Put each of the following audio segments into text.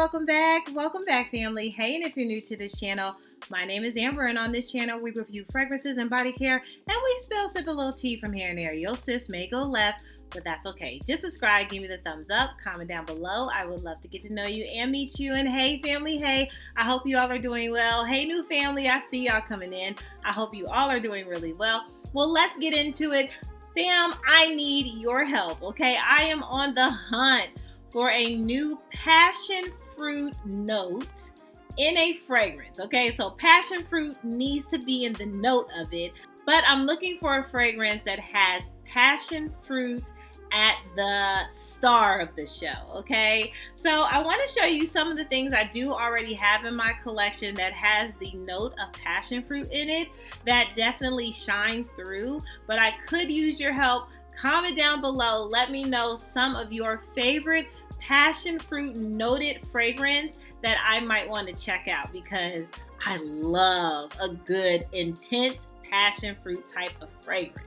welcome back. Welcome back, family. Hey, and if you're new to this channel, my name is Amber, and on this channel, we review fragrances and body care, and we sip a little tea from here and there. Your sis may go left, but that's okay. Just subscribe, give me the thumbs up, comment down below. I would love to get to know you and meet you. And hey, family, hey, I hope you all are doing well. Hey, new family, I see y'all coming in. I hope you all are doing really well. Well, let's get into it. Fam, I need your help, okay? I am on the hunt for a new passion fruit note in a fragrance, okay? So passion fruit needs to be in the note of it, but I'm looking for a fragrance that has passion fruit at the star of the show, okay? So I want to show you some of the things I do already have in my collection that has the note of passion fruit in it that definitely shines through, but I could use your help. Comment down below, let me know some of your favorite passion fruit noted fragrance that I might want to check out, because I love a good intense passion fruit type of fragrance.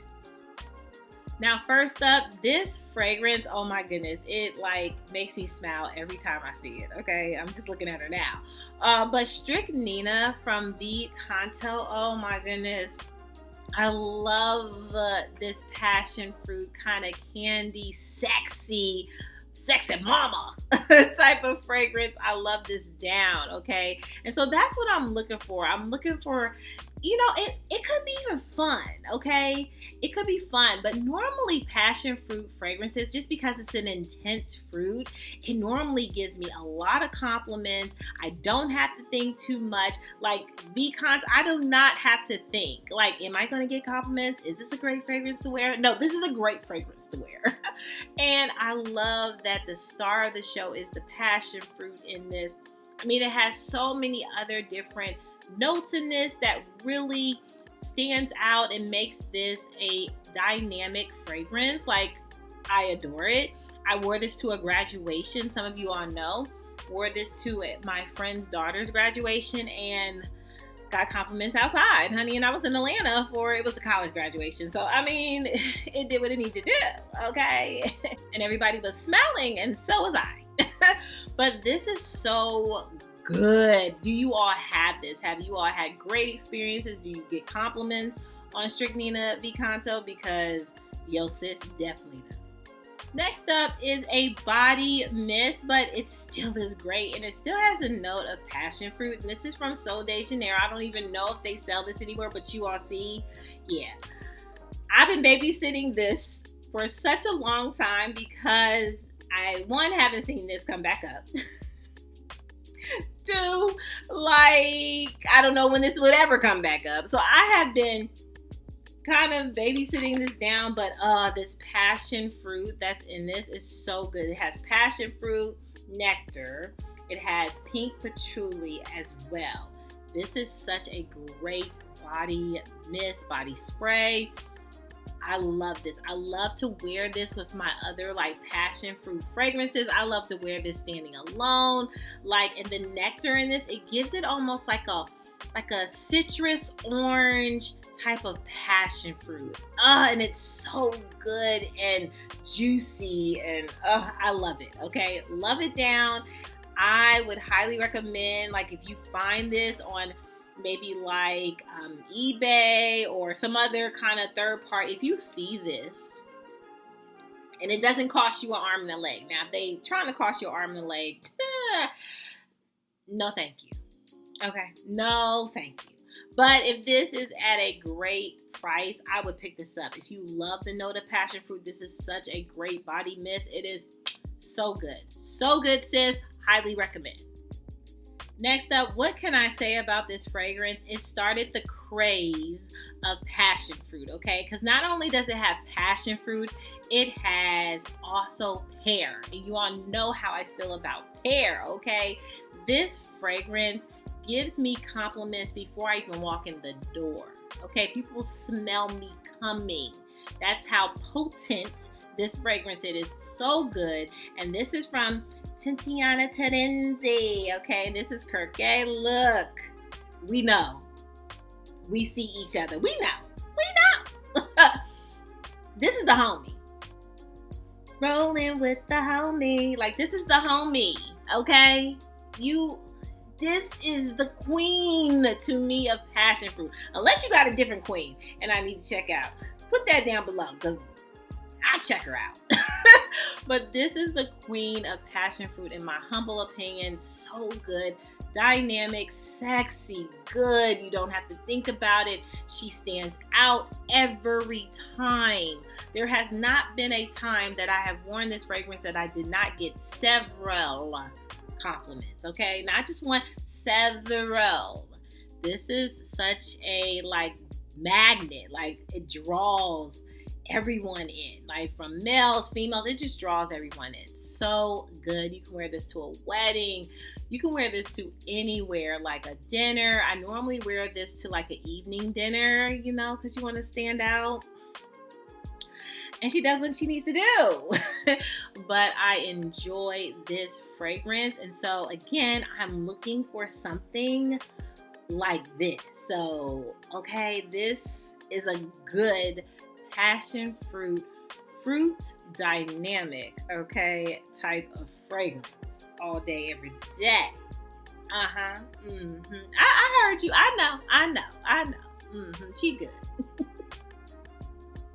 Now, first up, this fragrance, oh my goodness, it like makes me smile every time I see it, okay? I'm just looking at her now. But Strychnina from the Canto, oh my goodness. I love this passion fruit kind of candy, sexy mama type of fragrance. I love this down, okay? And so that's what I'm looking for. I'm looking for, you know, it could be even fun, okay? It could be fun, but normally passion fruit fragrances, just because it's an intense fruit, it normally gives me a lot of compliments. I don't have to think too much. Like Vicons, I do not have to think. Like, am I going to get compliments? Is this a great fragrance to wear? No, this is a great fragrance to wear. And I love that the star of the show is the passion fruit in this. I mean, it has so many other different notes in this that really stands out and makes this a dynamic fragrance. Like, I adore it. I wore this to a graduation. Some of you all know. Wore this to my friend's daughter's graduation and got compliments outside, honey. And I was in Atlanta it was a college graduation. So, I mean, it did what it needed to do, okay? And everybody was smelling, and so was I. But this is so good. Do you all have this? Have you all had great experiences? Do you get compliments on Strychnina Vicanto? Because yo sis definitely does. Next up is a body mist, but it still is great, and it still has a note of passion fruit. And this is from Sol de Janeiro. I don't even know if they sell this anywhere, but you all see, yeah. I've been babysitting this for such a long time because I, one, haven't seen this come back up. Two, like, I don't know when this would ever come back up. So I have been kind of babysitting this down, but this passion fruit that's in this is so good. It has passion fruit, nectar. It has pink patchouli as well. This is such a great body mist, body spray. I love this. I love to wear this with my other like passion fruit fragrances. I love to wear this standing alone. Like, and the nectar in this, it gives it almost like a citrus orange type of passion fruit. And it's so good and juicy, and I love it. Okay, love it down. I would highly recommend, like, if you find this on maybe like eBay or some other kind of third party, if you see this and it doesn't cost you an arm and a leg. Now, if they trying to cost you an arm and a leg, no thank you. Okay, no thank you. But if this is at a great price, I would pick this up. If you love the note of passion fruit, this is such a great body mist. It is so good. So good, sis. Highly recommend. Next up, what can I say about this fragrance? It started the craze of passion fruit, okay? Because not only does it have passion fruit, it has also pear. And you all know how I feel about pear, okay? This fragrance gives me compliments before I even walk in the door, okay? People smell me coming. That's how potent this fragrance is. So good. And this is from Tiziana Terenzi, okay? This is Kirk. Look, we know. We see each other. We know. This is the homie. Rolling with the homie. Like, this is the homie, okay? This is the queen to me of passion fruit. Unless you got a different queen and I need to check out. Put that down below because I'll check her out. But this is the queen of passion fruit in my humble opinion. So good, dynamic, sexy, good. You don't have to think about it. She stands out every time. There has not been a time that I have worn this fragrance that I did not get several compliments, okay? Not just one, several. This is such a magnet. It draws everyone in, from males, females. It just draws everyone in. So good. You can wear this to a wedding. You can wear this to anywhere, like a dinner. I normally wear this to an evening dinner, because you want to stand out. And she does what she needs to do. But I enjoy this fragrance. And so again, I'm looking for something like this. So, okay, this is a good passion fruit dynamic, okay, type of fragrance all day, every day. I heard you. I know. She good.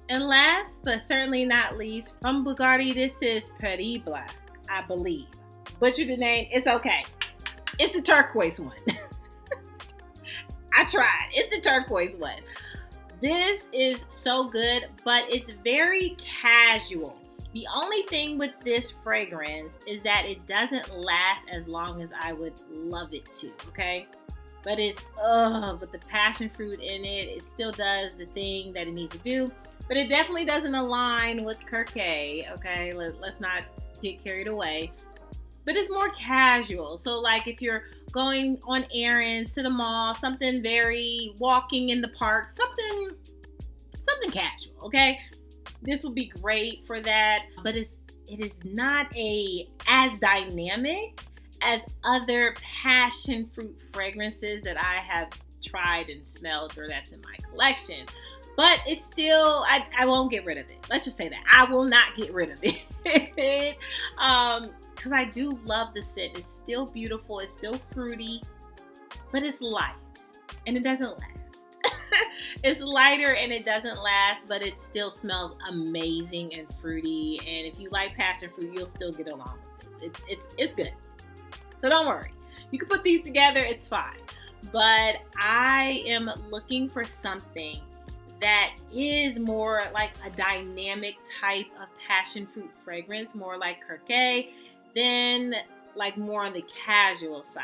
And last but certainly not least, from Bugatti, this is Pretty Black, I believe. Butchered the name. It's okay. It's the turquoise one. I tried. It's the turquoise one. This is so good, but it's very casual. The only thing with this fragrance is that it doesn't last as long as I would love it to, okay? But but the passion fruit in it still does the thing that it needs to do. But it definitely doesn't align with Kirke, okay? Let's not get carried away. But it's more casual. So if you're going on errands to the mall, something very walking in the park, something casual, okay? This would be great for that. But it is not as dynamic as other passion fruit fragrances that I have tried and smelled or that's in my collection. But it's still, I won't get rid of it. Let's just say that. I will not get rid of it. Because I do love the scent. It's still beautiful. It's still fruity. But it's light. And it doesn't last. It's lighter and it doesn't last. But it still smells amazing and fruity. And if you like passion fruit, you'll still get along with this. It's good. So don't worry. You can put these together. It's fine. But I am looking for something that is more like a dynamic type of passion fruit fragrance, more like Kirke, than more on the casual side.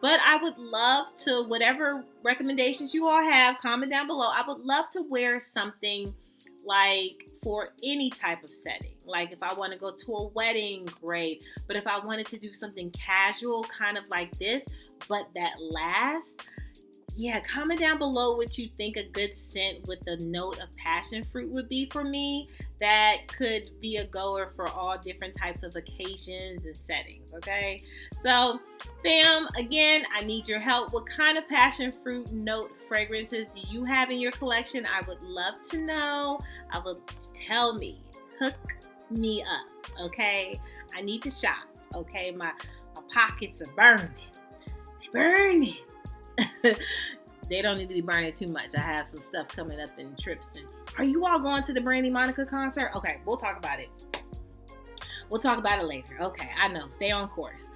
But I would love to, whatever recommendations you all have, comment down below. I would love to wear something for any type of setting. If I want to go to a wedding, great. But if I wanted to do something casual, kind of like this, but that lasts, yeah, comment down below what you think a good scent with a note of passion fruit would be for me. That could be a goer for all different types of occasions and settings, okay? So, fam, again, I need your help. What kind of passion fruit note fragrances do you have in your collection? I would love to know. Tell me. Hook me up, okay? I need to shop, okay? My pockets are burning. They're burning. They don't need to be burning too much. I have some stuff coming up in trips. And are you all going to the Brandy Monica concert? Okay, we'll talk about it. We'll talk about it later. Okay, I know. Stay on course.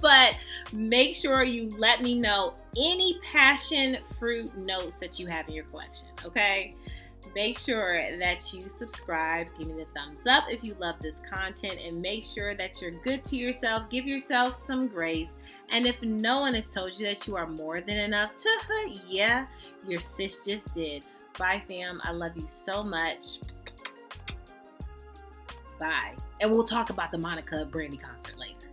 But make sure you let me know any passion fruit notes that you have in your collection, okay? Make sure that you subscribe. Give me the thumbs up if you love this content. And make sure that you're good to yourself. Give yourself some grace. And if no one has told you that you are more than enough, yeah, your sis just did. Bye, fam. I love you so much. Bye. And we'll talk about the Monica Brandy concert later.